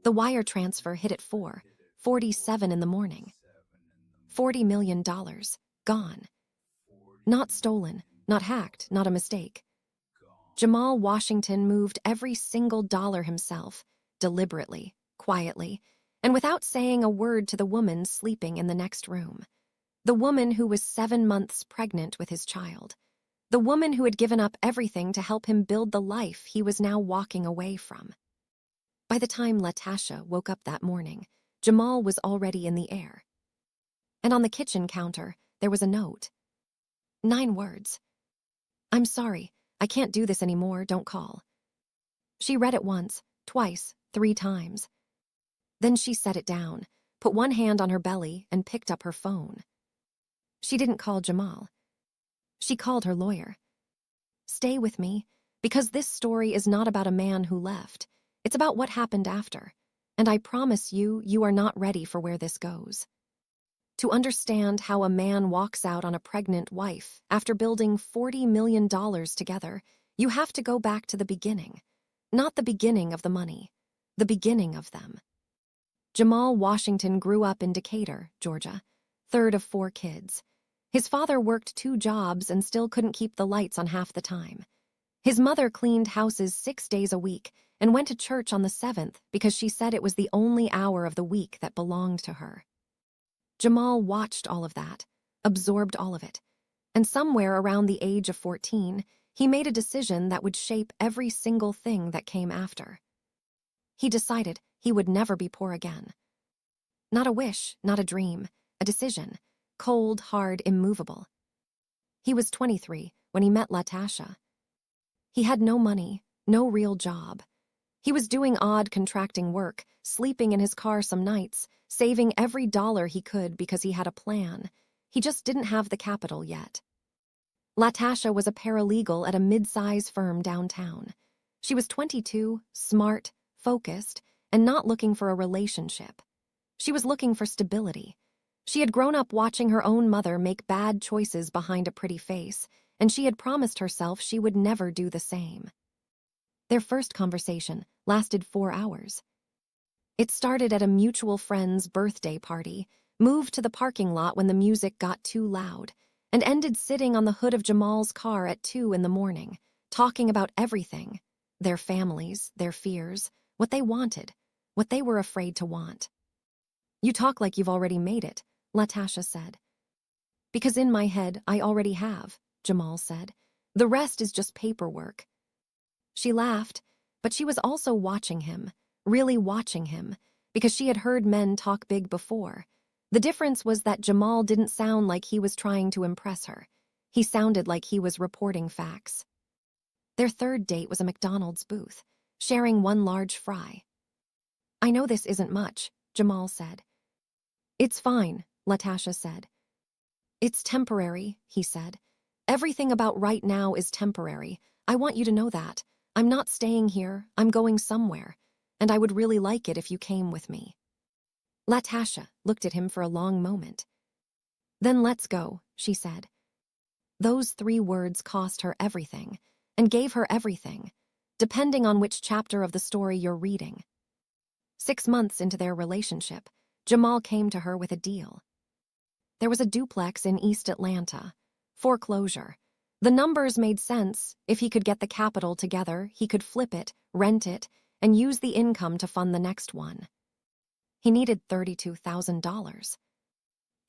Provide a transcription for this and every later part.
The wire transfer hit at 4:47 in the morning. $40 million. Gone. Not stolen, not hacked, not a mistake. Jamal Washington moved every single dollar himself, deliberately, quietly, and without saying a word to the woman sleeping in the next room. The woman who was 7 months pregnant with his child. The woman who had given up everything to help him build the life he was now walking away from. By the time Latasha woke up that morning, Jamal was already in the air. And on the kitchen counter, there was a note. 9 words. "I'm sorry, I can't do this anymore, don't call." She read it once, twice, 3 times. Then she set it down, put one hand on her belly, and picked up her phone. She didn't call Jamal. She called her lawyer. "Stay with me, because this story is not about a man who left. It's about what happened after. And I promise you, you are not ready for where this goes." To understand how a man walks out on a pregnant wife after building $40 million together, you have to go back to the beginning. Not the beginning of the money, the beginning of them. Jamal Washington grew up in Decatur, Georgia, 3rd of 4 kids. His father worked 2 jobs and still couldn't keep the lights on half the time. His mother cleaned houses 6 days a week and went to church on the 7th because she said it was the only hour of the week that belonged to her. Jamal watched all of that, absorbed all of it, and somewhere around the age of 14, he made a decision that would shape every single thing that came after. He decided he would never be poor again. Not a wish, not a dream, a decision, cold, hard, immovable. He was 23 when he met Latasha. He had no money, no real job. He was doing odd contracting work, sleeping in his car some nights, saving every dollar he could because he had a plan. He just didn't have the capital yet. Latasha was a paralegal at a mid-size firm downtown. She was 22, smart, focused, and not looking for a relationship. She was looking for stability. She had grown up watching her own mother make bad choices behind a pretty face, and she had promised herself she would never do the same. Their first conversation lasted 4 hours. It started at a mutual friend's birthday party, moved to the parking lot when the music got too loud, and ended sitting on the hood of Jamal's car at 2 in the morning, talking about everything: their families, their fears, what they wanted, what they were afraid to want. "You talk like you've already made it," Latasha said. "Because in my head, I already have," Jamal said. "The rest is just paperwork." She laughed, but she was also watching him, really watching him, because she had heard men talk big before. The difference was that Jamal didn't sound like he was trying to impress her. He sounded like he was reporting facts. Their third date was a McDonald's booth, sharing one large fry. "I know this isn't much," Jamal said. "It's fine," Latasha said. "It's temporary," he said. "Everything about right now is temporary. I want you to know that. I'm not staying here, I'm going somewhere, and I would really like it if you came with me." Latasha looked at him for a long moment. "Then let's go," she said. Those 3 words cost her everything, and gave her everything, depending on which chapter of the story you're reading. 6 months into their relationship, Jamal came to her with a deal. There was a duplex in East Atlanta. Foreclosure. The numbers made sense. If he could get the capital together, he could flip it, rent it, and use the income to fund the next one. He needed $32,000.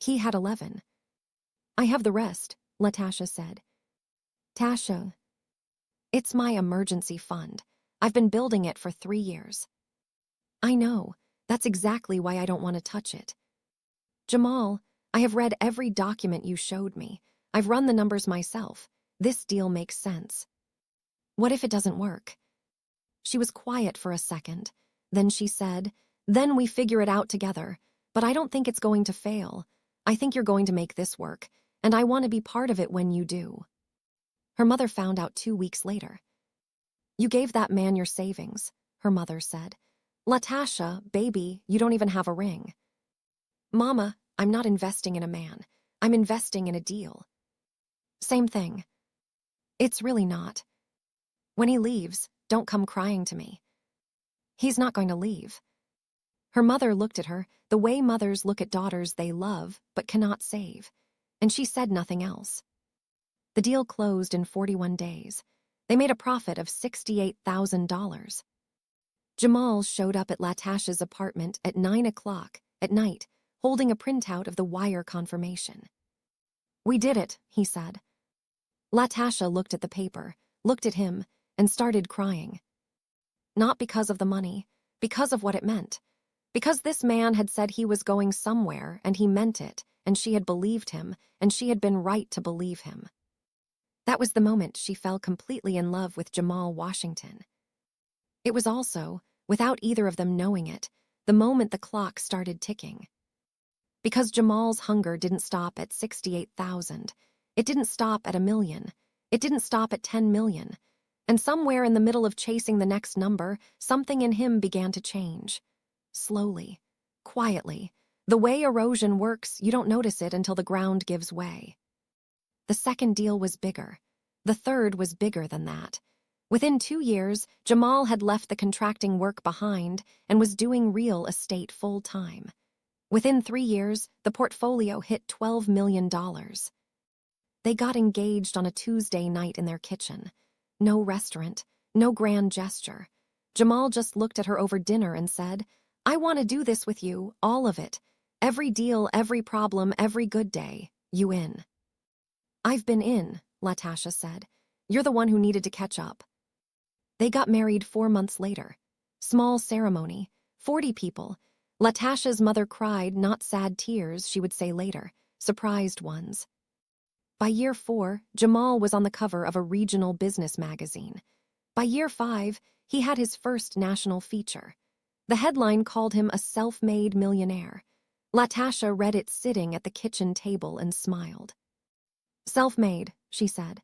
He had 11. "I have the rest," Latasha said. "Tasha, it's my emergency fund. I've been building it for 3 years." "I know. That's exactly why I don't want to touch it." "Jamal, I have read every document you showed me. I've run the numbers myself. This deal makes sense." "What if it doesn't work?" She was quiet for a second. Then she said, "Then we figure it out together. But I don't think it's going to fail. I think you're going to make this work, and I want to be part of it when you do." Her mother found out 2 weeks later. "You gave that man your savings," her mother said. "Latasha, baby, you don't even have a ring." "Mama, I'm not investing in a man. I'm investing in a deal." "Same thing." "It's really not. When he leaves, don't come crying to me." "He's not going to leave." Her mother looked at her the way mothers look at daughters they love but cannot save, and she said nothing else. The deal closed in 41 days. They made a profit of $68,000. Jamal showed up at Latasha's apartment at 9 o'clock at night, holding a printout of the wire confirmation. "We did it," he said. Latasha looked at the paper, looked at him, and started crying. Not because of the money, because of what it meant. Because this man had said he was going somewhere, and he meant it, and she had believed him, and she had been right to believe him. That was the moment she fell completely in love with Jamal Washington. It was also, without either of them knowing it, the moment the clock started ticking. Because Jamal's hunger didn't stop at 68,000. It didn't stop at 1 million. It didn't stop at 10 million. And somewhere in the middle of chasing the next number, something in him began to change. Slowly, quietly. The way erosion works, you don't notice it until the ground gives way. The second deal was bigger. The third was bigger than that. Within 2 years, Jamal had left the contracting work behind and was doing real estate full-time. Within 3 years, the portfolio hit $12 million. They got engaged on a Tuesday night in their kitchen. No restaurant, no grand gesture. Jamal just looked at her over dinner and said, "I want to do this with you, all of it. Every deal, every problem, every good day. You in?" "I've been in," Latasha said. "You're the one who needed to catch up." They got married 4 months later. Small ceremony, 40 people. Latasha's mother cried, not sad tears, she would say later, surprised ones. By year 4, Jamal was on the cover of a regional business magazine. By year 5, he had his first national feature. The headline called him a self-made millionaire. Latasha read it sitting at the kitchen table and smiled. "Self-made," she said.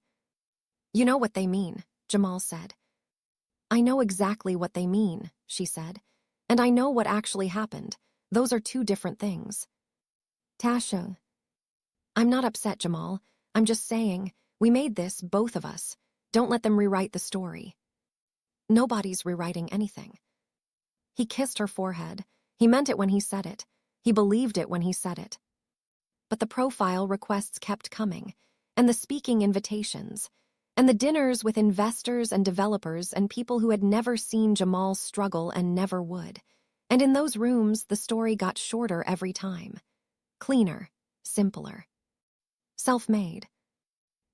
"You know what they mean," Jamal said. "I know exactly what they mean," she said. "And I know what actually happened. Those are 2 different things." "Tasha." "I'm not upset, Jamal. I'm just saying, we made this, both of us. Don't let them rewrite the story." "Nobody's rewriting anything." He kissed her forehead. He meant it when he said it. He believed it when he said it. But the profile requests kept coming, and the speaking invitations, and the dinners with investors and developers and people who had never seen Jamal struggle and never would. And in those rooms, the story got shorter every time. Cleaner, simpler. Self-made.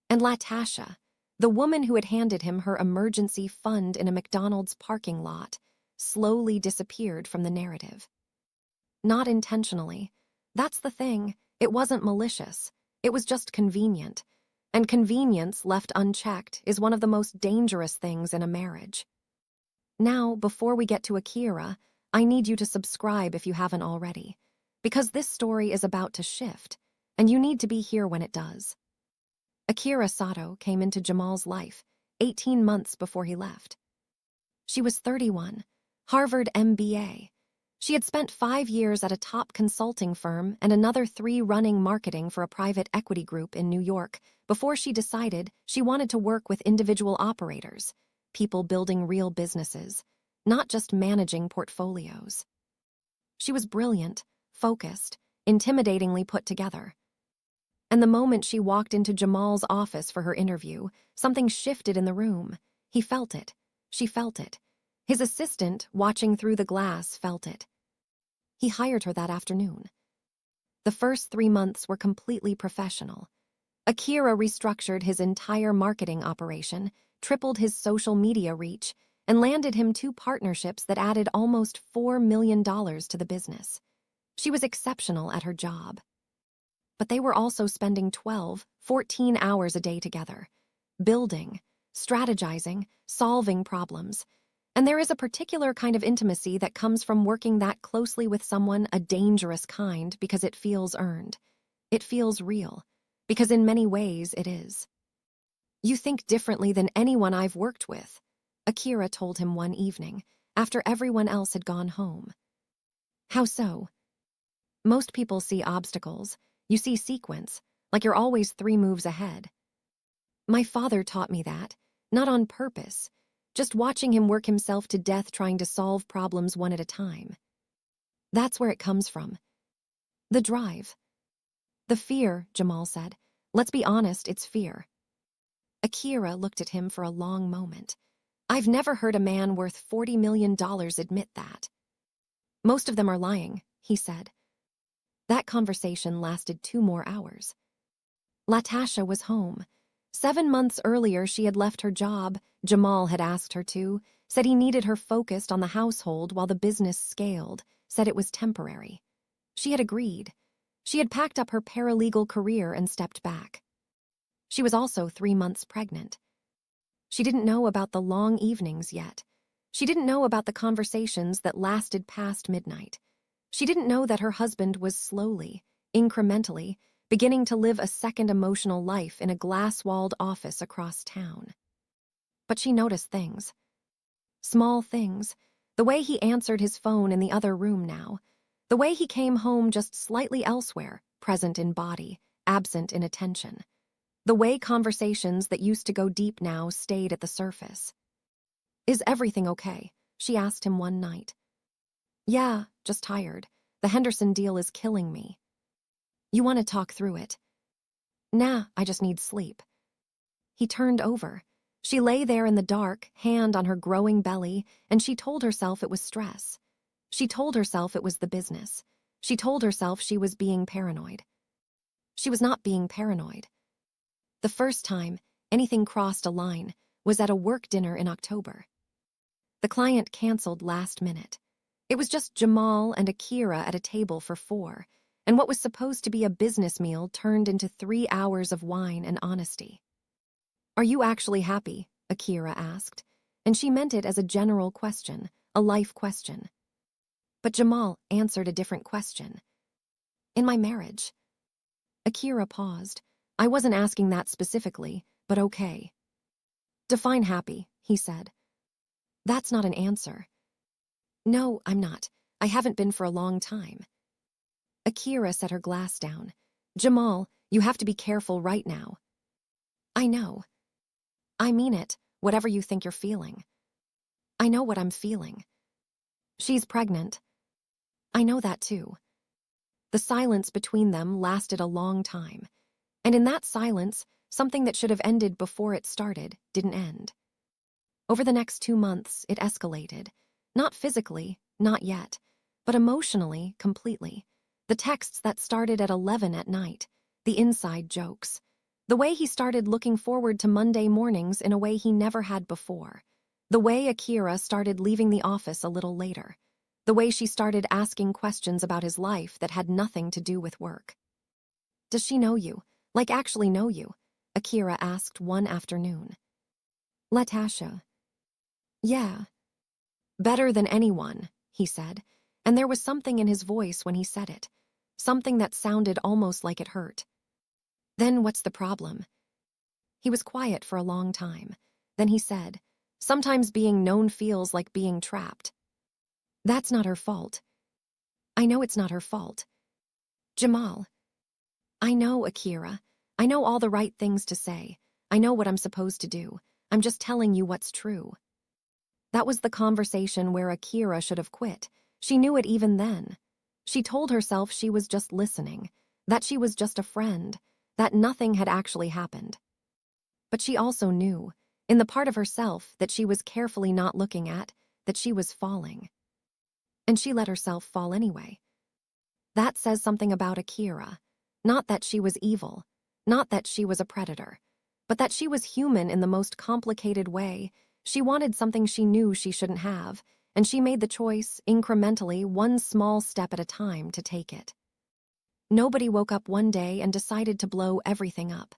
And Latasha, the woman who had handed him her emergency fund in a McDonald's parking lot, slowly disappeared from the narrative. Not intentionally. That's the thing. It wasn't malicious. It was just convenient. And convenience, left unchecked, is one of the most dangerous things in a marriage. Now, before we get to Akira, I need you to subscribe if you haven't already, because this story is about to shift, and you need to be here when it does. Akira Sato came into Jamal's life 18 months before he left. She was 31, Harvard MBA. She had spent 5 years at a top consulting firm and another 3 running marketing for a private equity group in New York before she decided she wanted to work with individual operators, people building real businesses, not just managing portfolios. She was brilliant, focused, intimidatingly put together. And the moment she walked into Jamal's office for her interview, something shifted in the room. He felt it. She felt it. His assistant, watching through the glass, felt it. He hired her that afternoon. The first 3 months were completely professional. Akira restructured his entire marketing operation, tripled his social media reach, and landed him 2 partnerships that added almost $4 million to the business. She was exceptional at her job. But they were also spending 12, 14 hours a day together, building, strategizing, solving problems. And there is a particular kind of intimacy that comes from working that closely with someone, a dangerous kind, because it feels earned. It feels real, because in many ways it is. "You think differently than anyone I've worked with," Akira told him one evening, after everyone else had gone home. "How so?" "Most people see obstacles. You see sequence, like you're always 3 moves ahead. My father taught me that, not on purpose, just watching him work himself to death trying to solve problems one at a time." That's where it comes from. The drive. The fear, Jamal said. Let's be honest, it's fear. Akira looked at him for a long moment. I've never heard a man worth $40 million admit that. Most of them are lying, he said. That conversation lasted 2 more hours. Latasha was home. 7 months earlier, she had left her job. Jamal had asked her to, said he needed her focused on the household while the business scaled, said it was temporary. She had agreed. She had packed up her paralegal career and stepped back. She was also 3 months pregnant. She didn't know about the long evenings yet. She didn't know about the conversations that lasted past midnight. She didn't know that her husband was slowly, incrementally, beginning to live a second emotional life in a glass-walled office across town. But she noticed things. Small things. The way he answered his phone in the other room now. The way he came home just slightly elsewhere, present in body, absent in attention. The way conversations that used to go deep now stayed at the surface. Is everything okay? She asked him one night. Yeah, just tired. The Henderson deal is killing me. You want to talk through it? Nah, I just need sleep. He turned over. She lay there in the dark, hand on her growing belly, and she told herself it was stress. She told herself it was the business. She told herself she was being paranoid. She was not being paranoid. The first time anything crossed a line was at a work dinner in October. The client canceled last minute. It was just Jamal and Akira at a table for 4, and what was supposed to be a business meal turned into 3 hours of wine and honesty. Are you actually happy? Akira asked, and she meant it as a general question, a life question. But Jamal answered a different question. In my marriage. Akira paused. I wasn't asking that specifically, but okay. Define happy, he said. That's not an answer. No, I'm not. I haven't been for a long time. Akira set her glass down. Jamal, you have to be careful right now. I know. I mean it, whatever you think you're feeling. I know what I'm feeling. She's pregnant. I know that too. The silence between them lasted a long time. And in that silence, something that should have ended before it started didn't end. Over the next 2 months, it escalated. Not physically, not yet, but emotionally, completely. The texts that started at 11 at night, the inside jokes. The way he started looking forward to Monday mornings in a way he never had before. The way Akira started leaving the office a little later. The way she started asking questions about his life that had nothing to do with work. Does she know you? Like actually know you? Akira asked one afternoon. Latasha. Yeah. Better than anyone, he said, and there was something in his voice when he said it. Something that sounded almost like it hurt. Then what's the problem? He was quiet for a long time. Then he said, sometimes being known feels like being trapped. That's not her fault. I know it's not her fault. Jamal. I know, Akira. I know all the right things to say. I know what I'm supposed to do. I'm just telling you what's true. That was the conversation where Akira should have quit. She knew it even then. She told herself she was just listening, that she was just a friend, that nothing had actually happened. But she also knew, in the part of herself that she was carefully not looking at, that she was falling. And she let herself fall anyway. That says something about Akira. Not that she was evil, not that she was a predator, but that she was human in the most complicated way. She wanted something she knew she shouldn't have, and she made the choice, incrementally, one small step at a time, to take it. Nobody woke up one day and decided to blow everything up.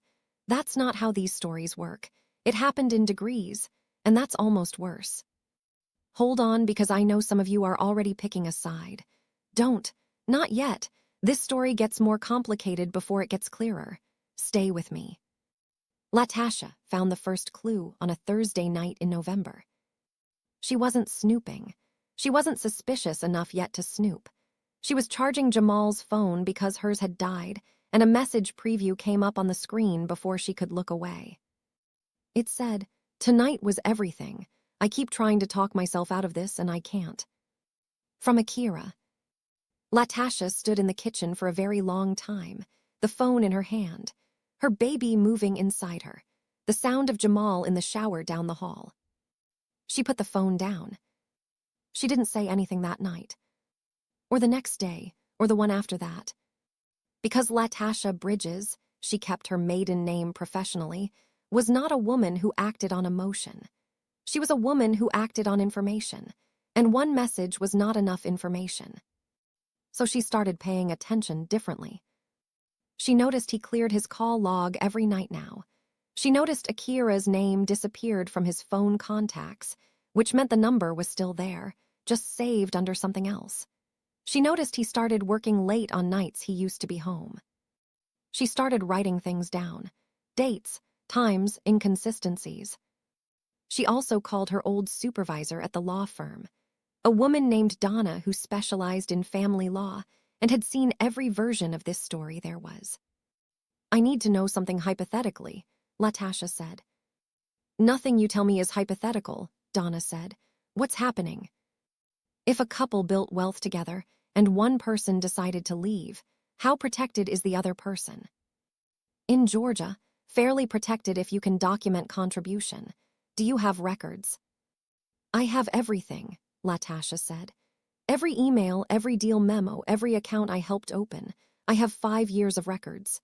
That's not how these stories work. It happened in degrees, and that's almost worse. Hold on, because I know some of you are already picking a side. Don't. Not yet. This story gets more complicated before it gets clearer. Stay with me. Latasha found the first clue on a Thursday night in November. She wasn't snooping. She wasn't suspicious enough yet to snoop. She was charging Jamal's phone because hers had died, and a message preview came up on the screen before she could look away. It said, "Tonight was everything. I keep trying to talk myself out of this and I can't." From Akira. Latasha stood in the kitchen for a very long time, the phone in her hand, her baby moving inside her, the sound of Jamal in the shower down the hall. She put the phone down. She didn't say anything that night, or the next day, or the one after that. Because Latasha Bridges, she kept her maiden name professionally, was not a woman who acted on emotion. She was a woman who acted on information, and one message was not enough information. So she started paying attention differently. She noticed he cleared his call log every night now. She noticed Akira's name disappeared from his phone contacts, which meant the number was still there, just saved under something else. She noticed he started working late on nights he used to be home. She started writing things down: dates, times, inconsistencies. She also called her old supervisor at the law firm, a woman named Donna who specialized in family law and had seen every version of this story there was. "I need to know something hypothetically," Latasha said. "Nothing you tell me is hypothetical," Donna said. "What's happening?" "If a couple built wealth together and one person decided to leave, how protected is the other person?" "In Georgia, fairly protected if you can document contribution. Do you have records?" "I have everything," Latasha said. "Every email, every deal memo, every account I helped open. I have 5 years of records."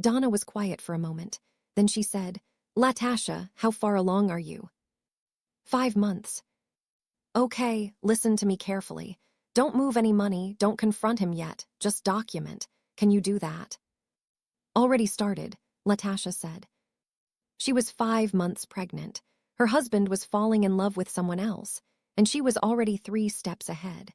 Donna was quiet for a moment. Then she said, "Latasha, how far along are you?" 5 months. "Okay, listen to me carefully. Don't move any money, don't confront him yet, just document. Can you do that?" "Already started," Latasha said. She was 5 months pregnant. Her husband was falling in love with someone else, and she was already 3 steps ahead.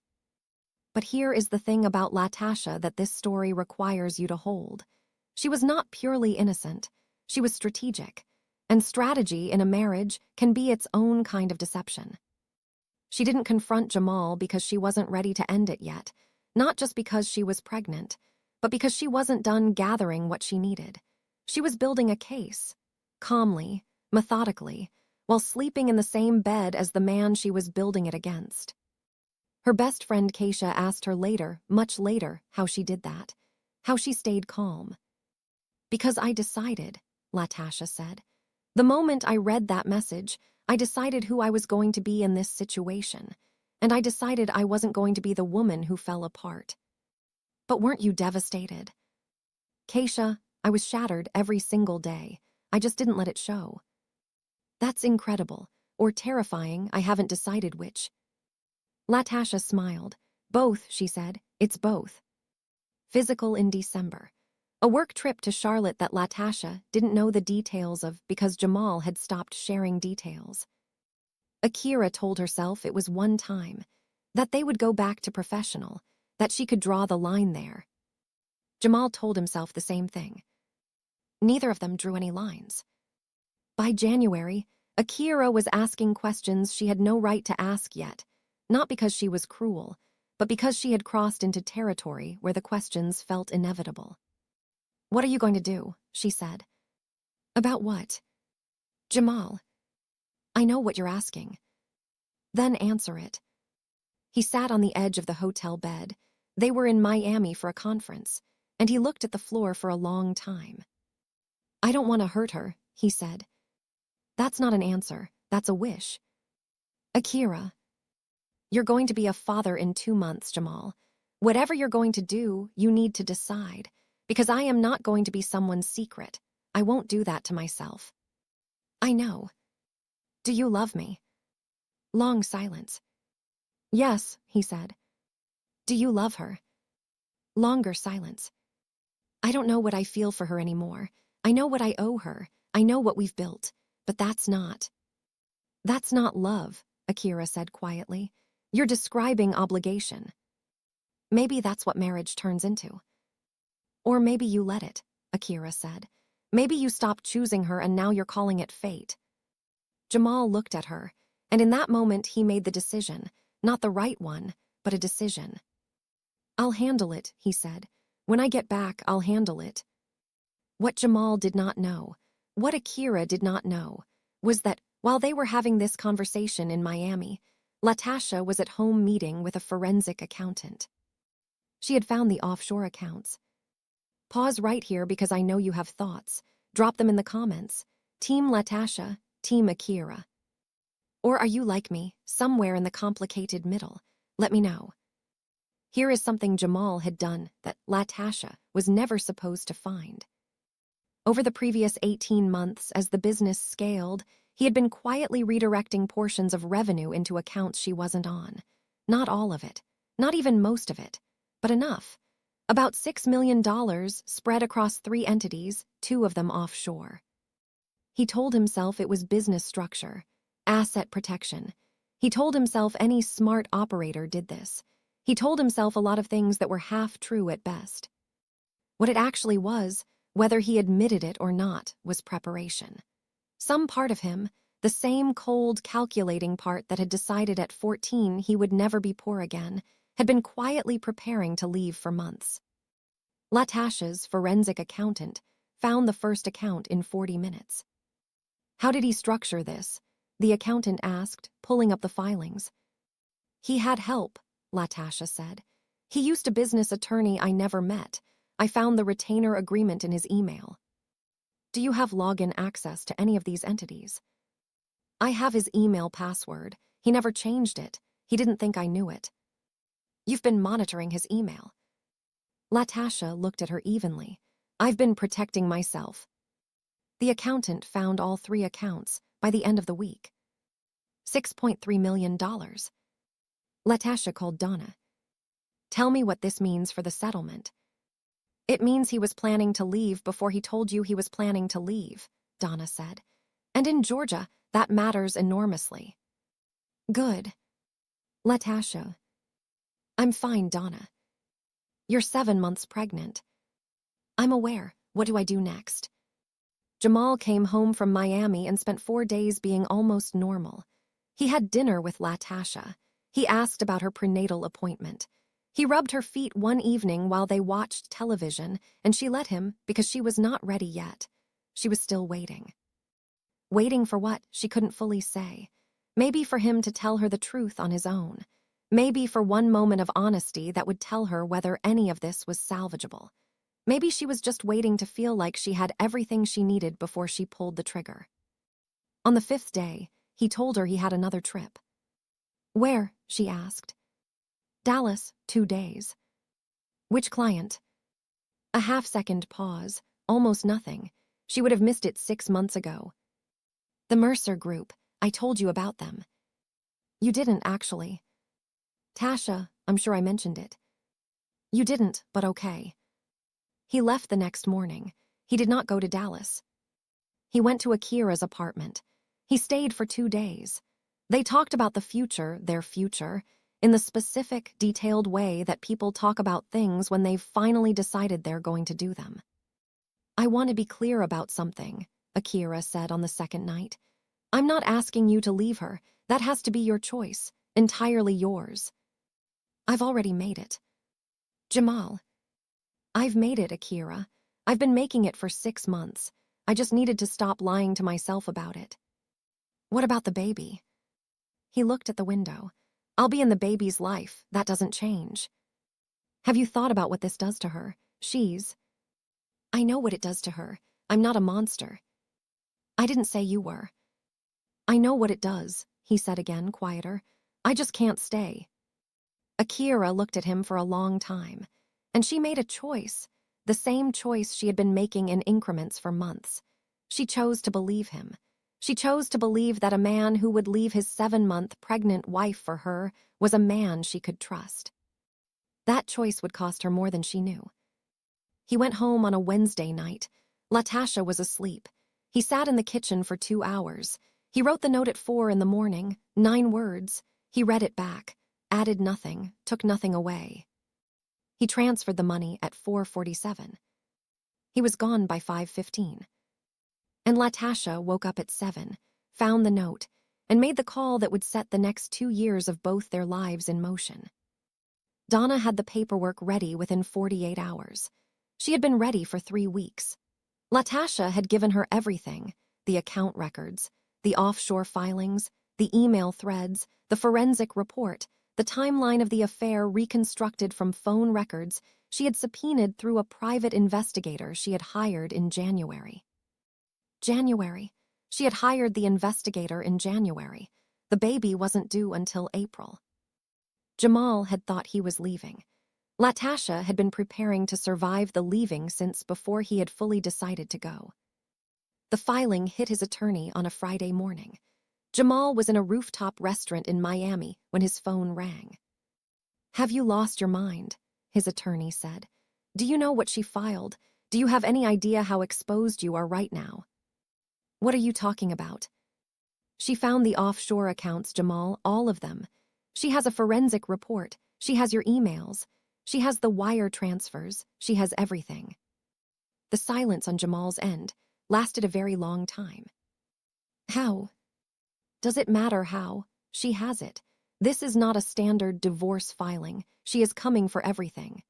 But here is the thing about Latasha that this story requires you to hold. She was not purely innocent. She was strategic, and strategy in a marriage can be its own kind of deception. She didn't confront Jamal because she wasn't ready to end it yet, not just because she was pregnant, but because she wasn't done gathering what she needed. She was building a case, calmly, methodically, while sleeping in the same bed as the man she was building it against. Her best friend Keisha asked her later, much later, how she did that, how she stayed calm. "Because I decided," Latasha said. "The moment I read that message, I decided who I was going to be in this situation, and I decided I wasn't going to be the woman who fell apart." "But weren't you devastated?" "Keisha, I was shattered every single day. I just didn't let it show." "That's incredible, or terrifying, I haven't decided which." Latasha smiled. "Both," she said. "It's both." Physical in December. A work trip to Charlotte that Latasha didn't know the details of because Jamal had stopped sharing details. Akira told herself it was one time, that they would go back to professional, that she could draw the line there. Jamal told himself the same thing. Neither of them drew any lines. By January, Akira was asking questions she had no right to ask yet, not because she was cruel, but because she had crossed into territory where the questions felt inevitable. "What are you going to do?" she said. "About what?" "Jamal. I know what you're asking." "Then answer it." He sat on the edge of the hotel bed. They were in Miami for a conference, and he looked at the floor for a long time. "I don't want to hurt her," he said. "That's not an answer, that's a wish." "Akira." "You're going to be a father in 2 months, Jamal. Whatever you're going to do, you need to decide, because I am not going to be someone's secret. I won't do that to myself." "I know." "Do you love me?" Long silence. "Yes," he said. "Do you love her?" Longer silence. "I don't know what I feel for her anymore. I know what I owe her. I know what we've built. But that's not." "That's not love," Akira said quietly. "You're describing obligation." "Maybe that's what marriage turns into." "Or maybe you let it," Akira said. "Maybe you stopped choosing her and now you're calling it fate." Jamal looked at her, and in that moment he made the decision, not the right one, but a decision. "I'll handle it," he said. "When I get back, I'll handle it." What Jamal did not know, what Akira did not know, was that while they were having this conversation in Miami, Latasha was at home meeting with a forensic accountant. She had found the offshore accounts. Pause right here because I know you have thoughts. Drop them in the comments. Team Latasha, Team Akira. Or are you like me, somewhere in the complicated middle? Let me know. Here is something Jamal had done that Latasha was never supposed to find. Over the previous 18 months, as the business scaled, he had been quietly redirecting portions of revenue into accounts she wasn't on. Not all of it, not even most of it, but enough. About $6 million spread across 3 entities, 2 of them offshore. He told himself it was business structure, asset protection. He told himself any smart operator did this. He told himself a lot of things that were half true at best. What it actually was, whether he admitted it or not, was preparation. Some part of him, the same cold, calculating part that had decided at 14 he would never be poor again, had been quietly preparing to leave for months. Latasha's forensic accountant found the first account in 40 minutes. How did he structure this? The accountant asked, pulling up the filings. He had help, Latasha said. He used a business attorney I never met. I found the retainer agreement in his email. Do you have login access to any of these entities? I have his email password. He never changed it. He didn't think I knew it. You've been monitoring his email. Latasha looked at her evenly. I've been protecting myself. The accountant found all 3 accounts by the end of the week. $6.3 million. Latasha called Donna. Tell me what this means for the settlement. It means he was planning to leave before he told you he was planning to leave, Donna said. And in Georgia, that matters enormously. Good. Latasha. I'm fine, Donna. You're 7 months pregnant. I'm aware. What do I do next? Jamal came home from Miami and spent 4 days being almost normal. He had dinner with Latasha. He asked about her prenatal appointment. He rubbed her feet one evening while they watched television, and she let him because she was not ready yet. She was still waiting. Waiting for what, she couldn't fully say. Maybe for him to tell her the truth on his own. Maybe for one moment of honesty that would tell her whether any of this was salvageable. Maybe she was just waiting to feel like she had everything she needed before she pulled the trigger. On the 5th day, he told her he had another trip. Where? She asked. Dallas, 2 days. Which client? A half-second pause, almost nothing. She would have missed it 6 months ago. The Mercer Group. I told you about them. You didn't, actually. Tasha, I'm sure I mentioned it. You didn't, but okay. He left the next morning. He did not go to Dallas. He went to Akira's apartment. He stayed for 2 days. They talked about the future, their future, in the specific, detailed way that people talk about things when they've finally decided they're going to do them. I want to be clear about something, Akira said on the 2nd night. I'm not asking you to leave her. That has to be your choice, entirely yours. I've already made it. Jamal. I've made it, Akira. I've been making it for 6 months. I just needed to stop lying to myself about it. What about the baby? He looked at the window. I'll be in the baby's life. That doesn't change. Have you thought about what this does to her? I know what it does to her. I'm not a monster. I didn't say you were. I know what it does, he said again, quieter. I just can't stay. Akira looked at him for a long time, and she made a choice, the same choice she had been making in increments for months. She chose to believe him. She chose to believe that a man who would leave his 7-month pregnant wife for her was a man she could trust. That choice would cost her more than she knew. He went home on a Wednesday night. Latasha was asleep. He sat in the kitchen for 2 hours. He wrote the note at 4 in the morning, 9 words. He read it back, added nothing, took nothing away. He transferred the money at 4:47. He was gone by 5:15. And Latasha woke up at 7, found the note, and made the call that would set the next 2 years of both their lives in motion. Donna had the paperwork ready within 48 hours. She had been ready for 3 weeks. Latasha had given her everything, the account records, the offshore filings, the email threads, the forensic report, The timeline of the affair reconstructed from phone records she had subpoenaed through a private investigator she had hired in January. January. She had hired the investigator in January. The baby wasn't due until April. Jamal had thought he was leaving. Latasha had been preparing to survive the leaving since before he had fully decided to go. The filing hit his attorney on a Friday morning. Jamal was in a rooftop restaurant in Miami when his phone rang. "Have you lost your mind?" his attorney said. "Do you know what she filed? Do you have any idea how exposed you are right now?" "What are you talking about?" "She found the offshore accounts, Jamal, all of them. She has a forensic report. She has your emails. She has the wire transfers. She has everything." The silence on Jamal's end lasted a very long time. "How?" "Does it matter how? She has it. This is not a standard divorce filing. She is coming for everything."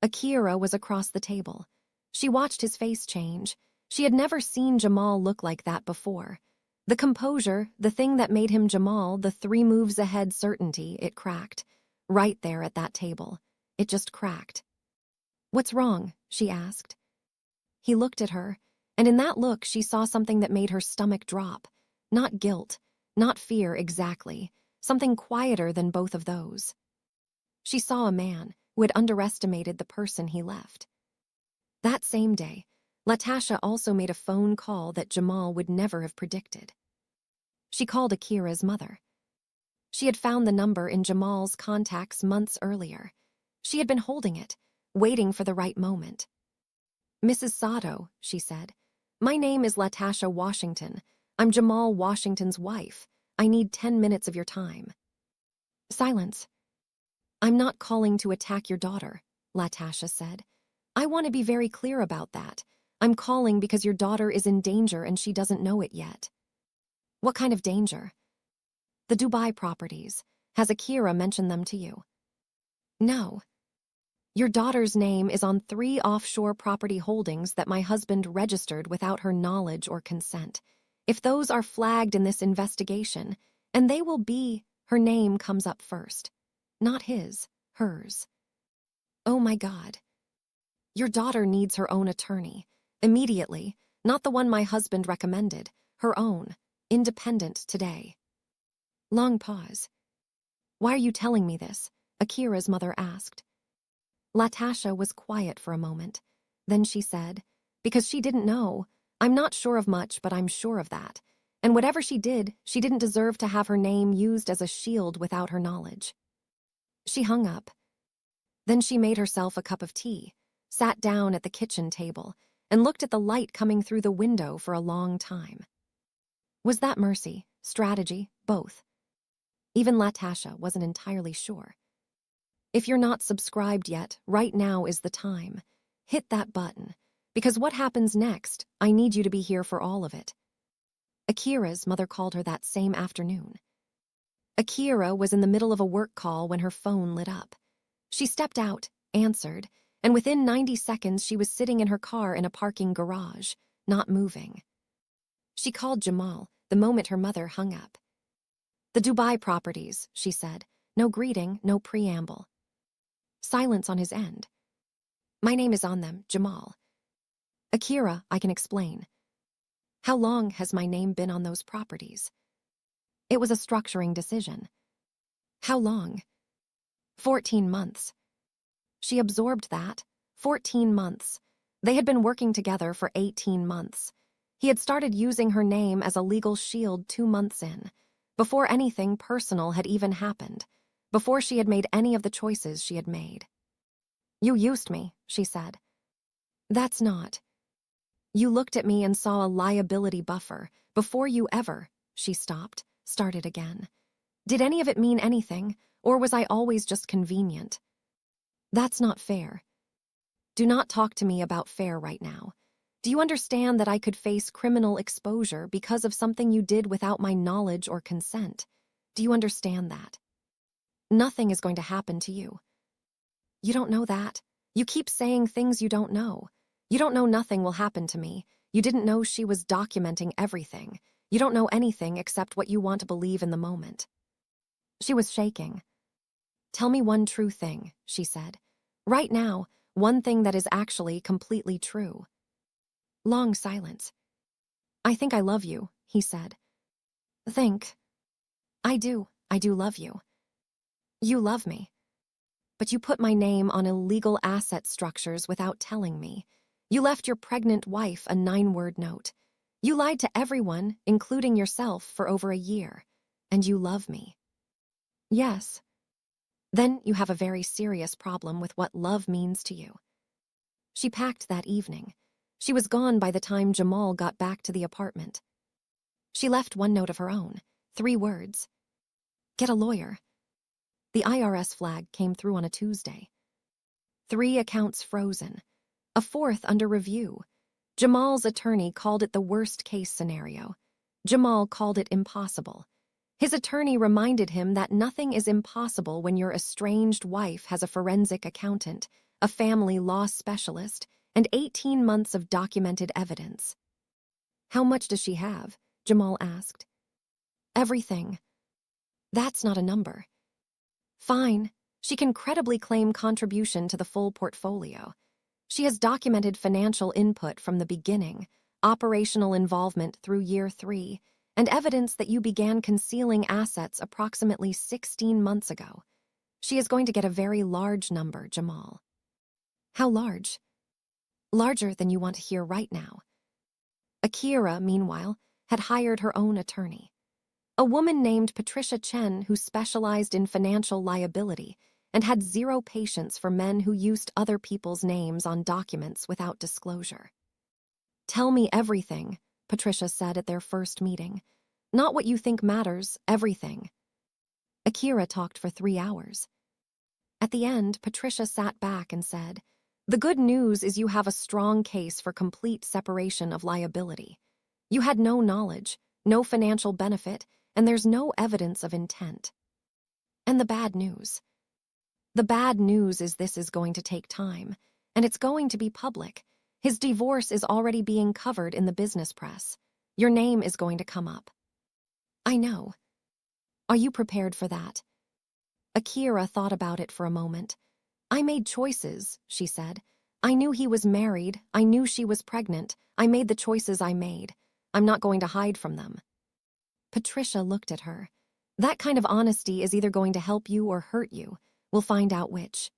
Akira was across the table. She watched his face change. She had never seen Jamal look like that before. The composure, the thing that made him Jamal, the 3 moves ahead certainty, it cracked. Right there at that table. It just cracked. "What's wrong?" she asked. He looked at her, and in that look she saw something that made her stomach drop. Not guilt, not fear exactly, something quieter than both of those. She saw a man who had underestimated the person he left. That same day, Latasha also made a phone call that Jamal would never have predicted. She called Akira's mother. She had found the number in Jamal's contacts months earlier. She had been holding it, waiting for the right moment. "Mrs. Sato," she said, "my name is Latasha Washington. I'm Jamal Washington's wife. I need 10 minutes of your time." Silence. "I'm not calling to attack your daughter," Latasha said. "I want to be very clear about that. I'm calling because your daughter is in danger and she doesn't know it yet." "What kind of danger?" "The Dubai properties. Has Akira mentioned them to you?" "No." "Your daughter's name is on 3 offshore property holdings that my husband registered without her knowledge or consent. If those are flagged in this investigation, and they will be, her name comes up first. Not his, hers." "Oh my God." "Your daughter needs her own attorney. Immediately, not the one my husband recommended, her own, independent today." Long pause. "Why are you telling me this?" Akira's mother asked. Latasha was quiet for a moment. Then she said, "Because she didn't know. I'm not sure of much, but I'm sure of that. And whatever she didn't deserve to have her name used as a shield without her knowledge." She hung up. Then she made herself a cup of tea, sat down at the kitchen table, and looked at the light coming through the window for a long time. Was that mercy, strategy, both? Even Latasha wasn't entirely sure. If you're not subscribed yet, right now is the time. Hit that button, because what happens next, I need you to be here for all of it. Akira's mother called her that same afternoon. Akira was in the middle of a work call when her phone lit up. She stepped out, answered, and within 90 seconds she was sitting in her car in a parking garage, not moving. She called Jamal the moment her mother hung up. "The Dubai properties," she said. No greeting, no preamble. Silence on his end. "My name is on them, Jamal." "Akira, I can explain." "How long has my name been on those properties?" "It was a structuring decision." "How long?" 14 months. She absorbed that. 14 months. They had been working together for 18 months. He had started using her name as a legal shield 2 months in, before anything personal had even happened, before she had made any of the choices she had made. "You used me," she said. "That's not." "You looked at me and saw a liability buffer. Before you ever," she stopped, started again. "Did any of it mean anything, or was I always just convenient?" "That's not fair." "Do not talk to me about fair right now. Do you understand that I could face criminal exposure because of something you did without my knowledge or consent? Do you understand that?" "Nothing is going to happen to you." "You don't know that. You keep saying things you don't know. You don't know nothing will happen to me. You didn't know she was documenting everything. You don't know anything except what you want to believe in the moment." She was shaking. Tell me one true thing, she said. Right now, one thing that is actually completely true. Long silence. I think I love you, he said. Think. I do love you. You love me. But you put my name on illegal asset structures without telling me. You left your pregnant wife a 9-word note. You lied to everyone, including yourself, for over a year. And you love me. Yes. Then you have a very serious problem with what love means to you. She packed that evening. She was gone by the time Jamal got back to the apartment. She left one note of her own, 3 words. Get a lawyer. The IRS flag came through on a Tuesday. 3 accounts frozen, a 4th under review. Jamal's attorney called it the worst-case scenario. Jamal called it impossible. His attorney reminded him that nothing is impossible when your estranged wife has a forensic accountant, a family law specialist, and 18 months of documented evidence. How much does she have? Jamal asked. Everything. That's not a number. Fine. She can credibly claim contribution to the full portfolio. She has documented financial input from the beginning, operational involvement through year 3, and evidence that you began concealing assets approximately 16 months ago. She is going to get a very large number, Jamal. How large? Larger than you want to hear right now. Akira, meanwhile, had hired her own attorney. A woman named Patricia Chen who specialized in financial liability and had 0 patience for men who used other people's names on documents without disclosure. Tell me everything, Patricia said at their first meeting. Not what you think matters, everything. Akira talked for 3 hours. At the end, Patricia sat back and said, The good news is you have a strong case for complete separation of liability. You had no knowledge, no financial benefit, and there's no evidence of intent. And the bad news? The bad news is this is going to take time, and it's going to be public. His divorce is already being covered in the business press. Your name is going to come up. I know. Are you prepared for that? Akira thought about it for a moment. I made choices, she said. I knew he was married. I knew she was pregnant. I made the choices I made. I'm not going to hide from them. Patricia looked at her. That kind of honesty is either going to help you or hurt you. We'll find out which.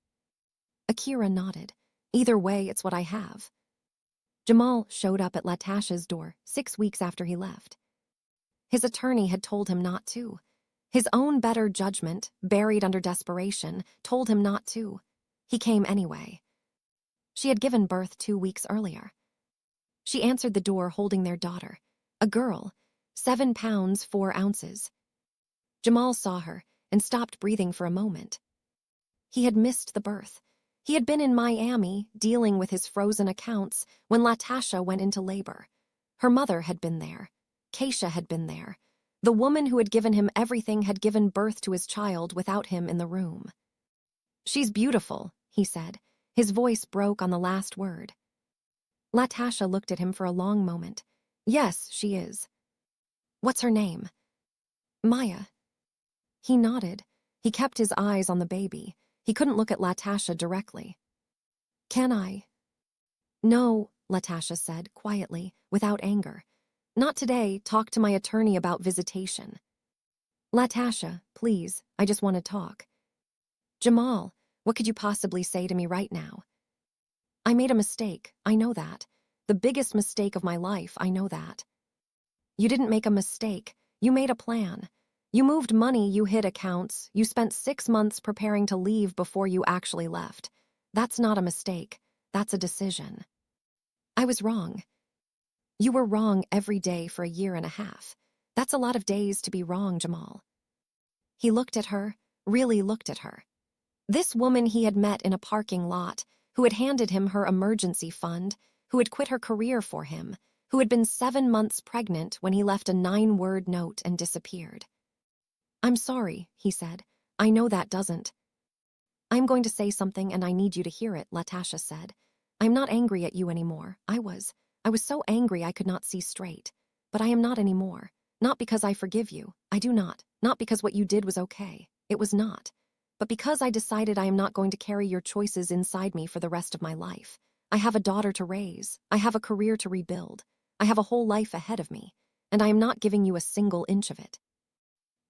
Akira nodded. Either way, it's what I have. Jamal showed up at Latasha's door 6 weeks after he left. His attorney had told him not to. His own better judgment, buried under desperation, told him not to. He came anyway. She had given birth 2 weeks earlier. She answered the door holding their daughter, a girl, 7 pounds 4 ounces. Jamal saw her and stopped breathing for a moment. He had missed the birth. He had been in Miami dealing with his frozen accounts when Latasha went into labor. Her mother had been there. Keisha had been there. The woman who had given him everything had given birth to his child without him in the room. She's beautiful, he said. His voice broke on the last word. Latasha looked at him for a long moment. Yes, she is. What's her name? Maya. He nodded. He kept his eyes on the baby. He couldn't look at Latasha directly. Can I? No, Latasha said, quietly, without anger. Not today. Talk to my attorney about visitation. Latasha, please, I just want to talk. Jamal, what could you possibly say to me right now? I made a mistake, I know that. The biggest mistake of my life, I know that. You didn't make a mistake. You made a plan. You moved money, you hid accounts, you spent 6 months preparing to leave before you actually left. That's not a mistake. That's a decision. I was wrong. You were wrong every day for a year and a half. That's a lot of days to be wrong, Jamal. He looked at her, really looked at her. This woman he had met in a parking lot, who had handed him her emergency fund, who had quit her career for him, who had been 7 months pregnant when he left a 9-word note and disappeared. I'm sorry, he said. I know that doesn't. I'm going to say something and I need you to hear it, Latasha said. I'm not angry at you anymore. I was so angry I could not see straight. But I am not anymore. Not because I forgive you. I do not. Not because what you did was okay. It was not. but because I decided I am not going to carry your choices inside me for the rest of my life. I have a daughter to raise. I have a career to rebuild. I have a whole life ahead of me, and I am not giving you a single inch of it.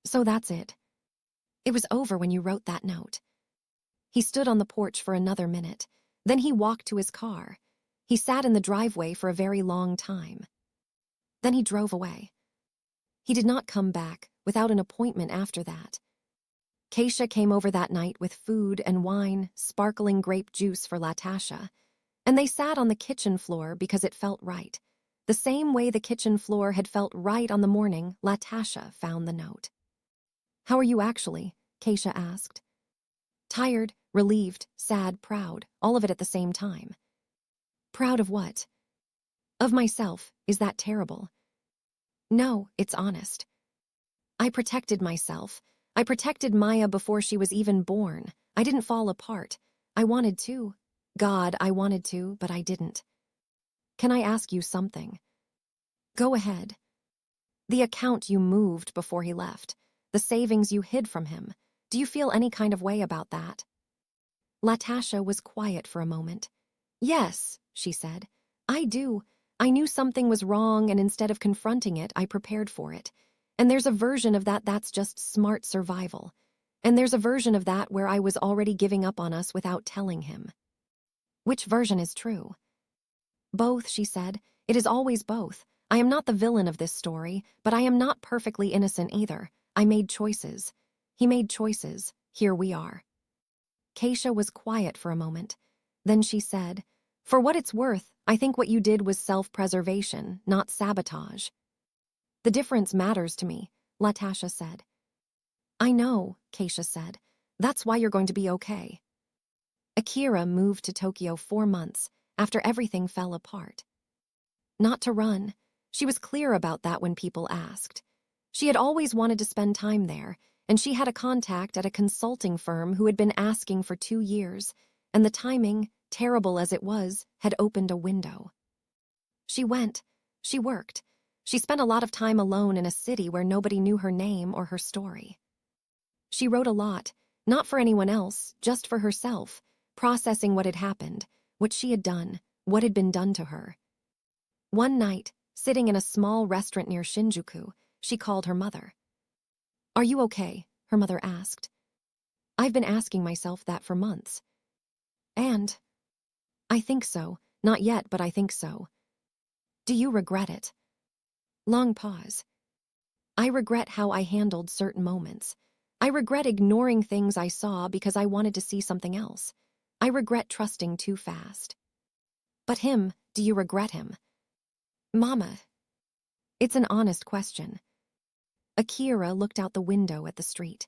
So that's it. It was over when you wrote that note. He stood on the porch for another minute. Then he walked to his car. He sat in the driveway for a very long time. Then he drove away. He did not come back without an appointment after that. Keisha came over that night with food and wine, sparkling grape juice for Latasha, and they sat on the kitchen floor because it felt right, the same way the kitchen floor had felt right on the morning Latasha found the note. "How are you actually?" Keisha asked. "Tired, relieved, sad, proud, all of it at the same time." "Proud of what?" "Of myself. Is that terrible?" "No, it's honest. I protected myself. I protected Maya before she was even born. I didn't fall apart. I wanted to. God, I wanted to, but I didn't." "Can I ask you something?" "Go ahead." "The account you moved before he left, the savings you hid from him, do you feel any kind of way about that?" Latasha was quiet for a moment. "Yes," she said. "I do. I knew something was wrong, and instead of confronting it, I prepared for it. And there's a version of that that's just smart survival. And there's a version of that where I was already giving up on us without telling him." "Which version is true?" "Both," she said. "It is always both. I am not the villain of this story, but I am not perfectly innocent either. I made choices. He made choices. Here we are." Keisha was quiet for a moment. Then she said, "For what it's worth, I think what you did was self-preservation, not sabotage." "The difference matters to me," Latasha said. "I know," Keisha said. "That's why you're going to be okay." Akira moved to Tokyo 4 months after everything fell apart. Not to run. She was clear about that when people asked. She had always wanted to spend time there, and she had a contact at a consulting firm who had been asking for 2 years, and the timing, terrible as it was, had opened a window. She went. She worked. She spent a lot of time alone in a city where nobody knew her name or her story. She wrote a lot, not for anyone else, just for herself, processing what had happened, what she had done, what had been done to her. One night, sitting in a small restaurant near Shinjuku, she called her mother. "Are you okay?" her mother asked. "I've been asking myself that for months." "And?" "I think so. Not yet, but I think so." "Do you regret it?" Long pause. "I regret how I handled certain moments. I regret ignoring things I saw because I wanted to see something else. I regret trusting too fast." "But him, do you regret him?" "Mama." It's an honest question. Akira looked out the window at the street.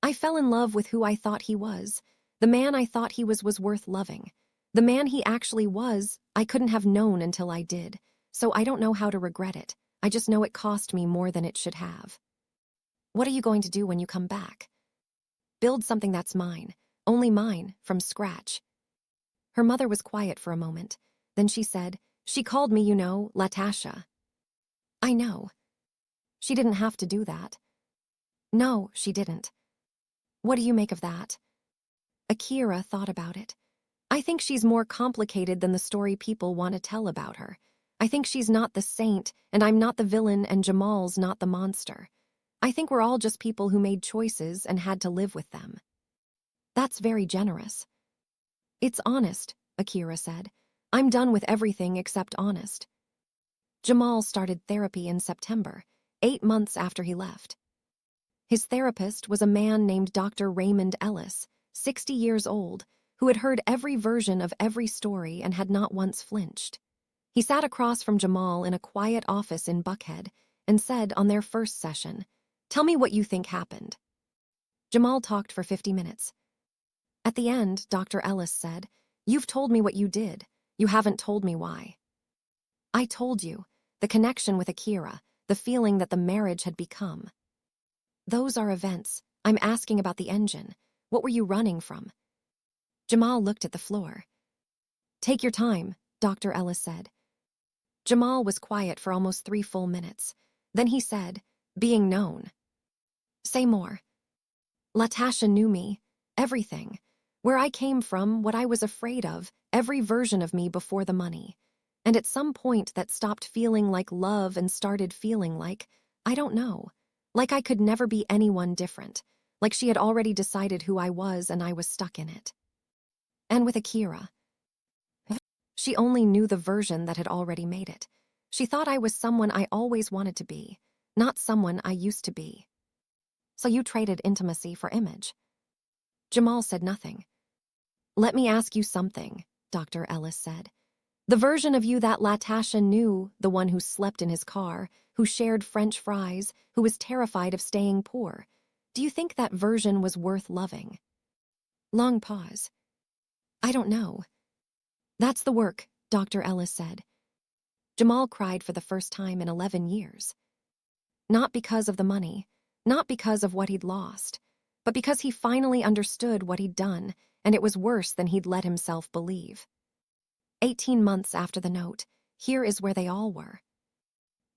"I fell in love with who I thought he was. The man I thought he was worth loving. The man he actually was, I couldn't have known until I did. So I don't know how to regret it. I just know it cost me more than it should have." "What are you going to do when you come back?" "Build something that's mine. Only mine, from scratch." Her mother was quiet for a moment. Then she said, "She called me, Latasha." "I know." "She didn't have to do that." "No, she didn't." "What do you make of that?" Akira thought about it. "I think she's more complicated than the story people want to tell about her. I think she's not the saint, and I'm not the villain, and Jamal's not the monster. I think we're all just people who made choices and had to live with them." "That's very generous." "It's honest," Akira said. "I'm done with everything except honest." Jamal started therapy in September, 8 months after he left. His therapist was a man named Dr. Raymond Ellis, 60 years old, who had heard every version of every story and had not once flinched. He sat across from Jamal in a quiet office in Buckhead and said on their first session, "Tell me what you think happened." Jamal talked for 50 minutes. At the end, Dr. Ellis said, "You've told me what you did. You haven't told me why." "I told you, the connection with Akira, the feeling that the marriage had become." "Those are events. I'm asking about the engine. What were you running from?" Jamal looked at the floor. "Take your time," Dr. Ellis said. Jamal was quiet for almost 3 full minutes. Then he said, "Being known." "Say more." "Latasha knew me. everything. Where I came from, what I was afraid of, every version of me before the money. And at some point that stopped feeling like love and started feeling like, I don't know, like I could never be anyone different, like she had already decided who I was and I was stuck in it. And with Akira, she only knew the version that had already made it. She thought I was someone I always wanted to be, not someone I used to be. So you traded intimacy for image. Jamal said nothing. Let me ask you something, Dr. Ellis said. The version of you that Latasha knew, the one who slept in his car, who shared French fries, who was terrified of staying poor, do you think that version was worth loving? Long pause. I don't know. That's the work, Dr. Ellis said. Jamal cried for the first time in 11 years. Not because of the money, not because of what he'd lost, but because he finally understood what he'd done, and it was worse than he'd let himself believe. 18 months after the note, here is where they all were.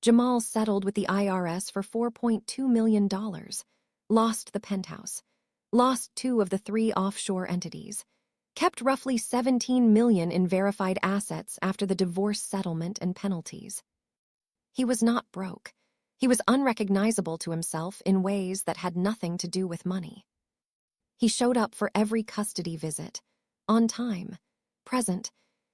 Jamal settled with the IRS for $4.2 million, lost the penthouse, lost 2 of the 3 offshore entities, kept roughly $17 million in verified assets after the divorce settlement and penalties. He was not broke. He was unrecognizable to himself in ways that had nothing to do with money. He showed up for every custody visit, on time, present.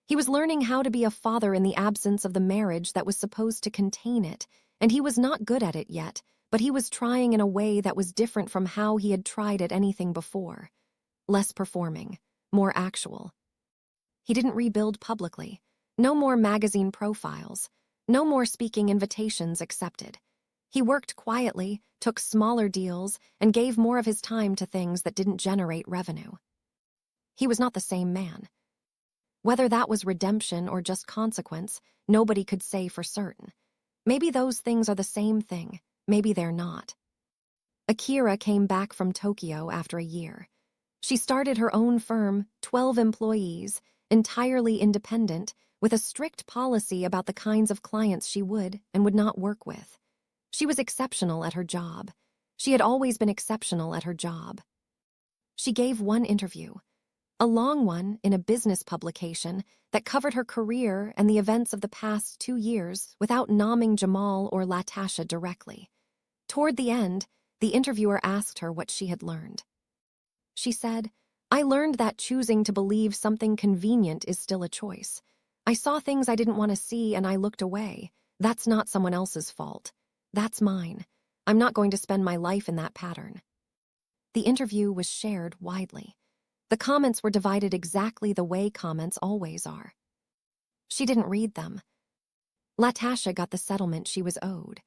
He was learning how to be a father in the absence of the marriage that was supposed to contain it, and he was not good at it yet, but he was trying in a way that was different from how he had tried at anything before. Less performing, more actual. He didn't rebuild publicly. No more magazine profiles. No more speaking invitations accepted. He worked quietly, took smaller deals, and gave more of his time to things that didn't generate revenue. He was not the same man. Whether that was redemption or just consequence, nobody could say for certain. Maybe those things are the same thing, maybe they're not. Akira came back from Tokyo after a year. She started her own firm, 12 employees, entirely independent, with a strict policy about the kinds of clients she would and would not work with. She was exceptional at her job. She had always been exceptional at her job. She gave one interview, a long one in a business publication that covered her career and the events of the past 2 years without nomming Jamal or Latasha directly. Toward the end, the interviewer asked her what she had learned. She said, I learned that choosing to believe something convenient is still a choice. I saw things I didn't want to see and I looked away. That's not someone else's fault. That's mine. I'm not going to spend my life in that pattern. The interview was shared widely. The comments were divided exactly the way comments always are. She didn't read them. Latasha got the settlement she was owed,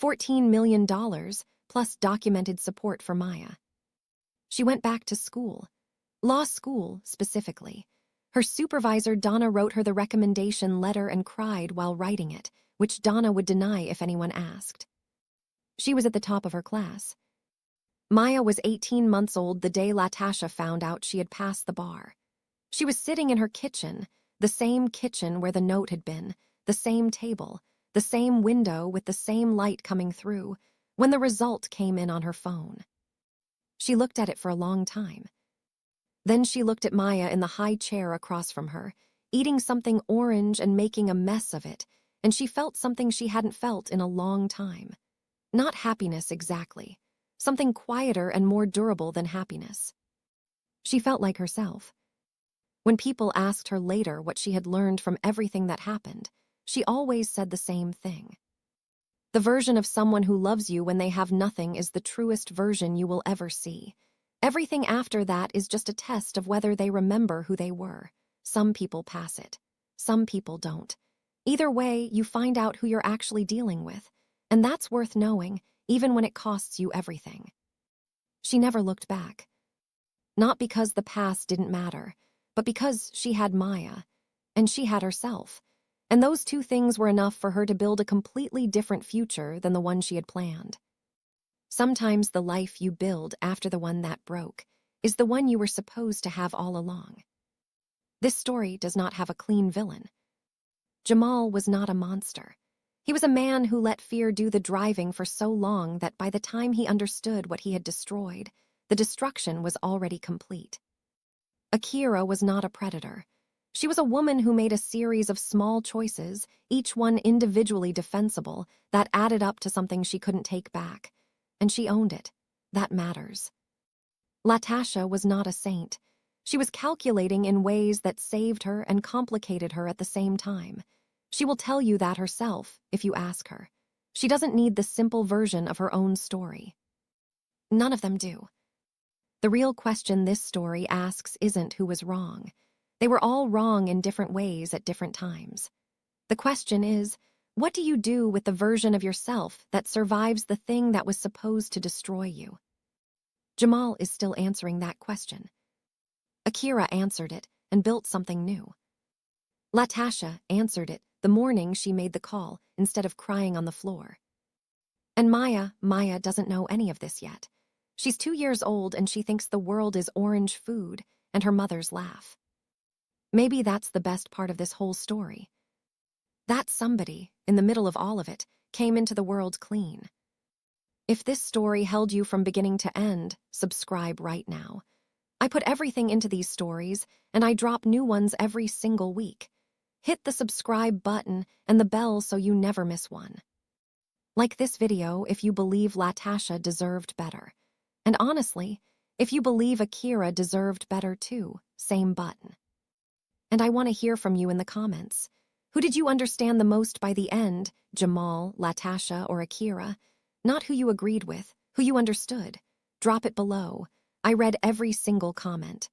$14 million plus documented support for Maya. She went back to school, law school specifically. Her supervisor Donna wrote her the recommendation letter and cried while writing it, which Donna would deny if anyone asked. She was at the top of her class. Maya was 18 months old the day Latasha found out she had passed the bar. She was sitting in her kitchen, the same kitchen where the note had been, the same table, the same window with the same light coming through, when the result came in on her phone. She looked at it for a long time. Then she looked at Maya in the high chair across from her, eating something orange and making a mess of it, and she felt something she hadn't felt in a long time. Not happiness exactly. Something quieter and more durable than happiness. She felt like herself. When people asked her later what she had learned from everything that happened, she always said the same thing. The version of someone who loves you when they have nothing is the truest version you will ever see. Everything after that is just a test of whether they remember who they were. Some people pass it. Some people don't. Either way, you find out who you're actually dealing with, and that's worth knowing, even when it costs you everything. She never looked back. Not because the past didn't matter, but because she had Maya, and she had herself, and those 2 things were enough for her to build a completely different future than the one she had planned. Sometimes the life you build after the one that broke is the one you were supposed to have all along. This story does not have a clean villain. Jamal was not a monster. He was a man who let fear do the driving for so long that by the time he understood what he had destroyed, The destruction was already complete. Akira was not a predator. She was a woman who made a series of small choices, each one individually defensible, that added up to something she couldn't take back. And she owned it. That matters. Latasha was not a saint. She was calculating in ways that saved her and complicated her at the same time. She will tell you that herself, if you ask her. She doesn't need the simple version of her own story. None of them do. The real question this story asks isn't who was wrong. They were all wrong in different ways at different times. The question is, what do you do with the version of yourself that survives the thing that was supposed to destroy you? Jamal is still answering that question. Akira answered it and built something new. Latasha answered it the morning she made the call instead of crying on the floor. And Maya doesn't know any of this yet. She's 2 years old and she thinks the world is orange food and her mother's laugh. Maybe that's the best part of this whole story. That somebody, in the middle of all of it, came into the world clean. If this story held you from beginning to end, subscribe right now. I put everything into these stories, and I drop new ones every single week. Hit the subscribe button and the bell so you never miss one. Like this video if you believe Latasha deserved better. And honestly, if you believe Akira deserved better too, same button. And I want to hear from you in the comments. Who did you understand the most by the end, Jamal, Latasha, or Akira? Not who you agreed with, who you understood. Drop it below. I read every single comment.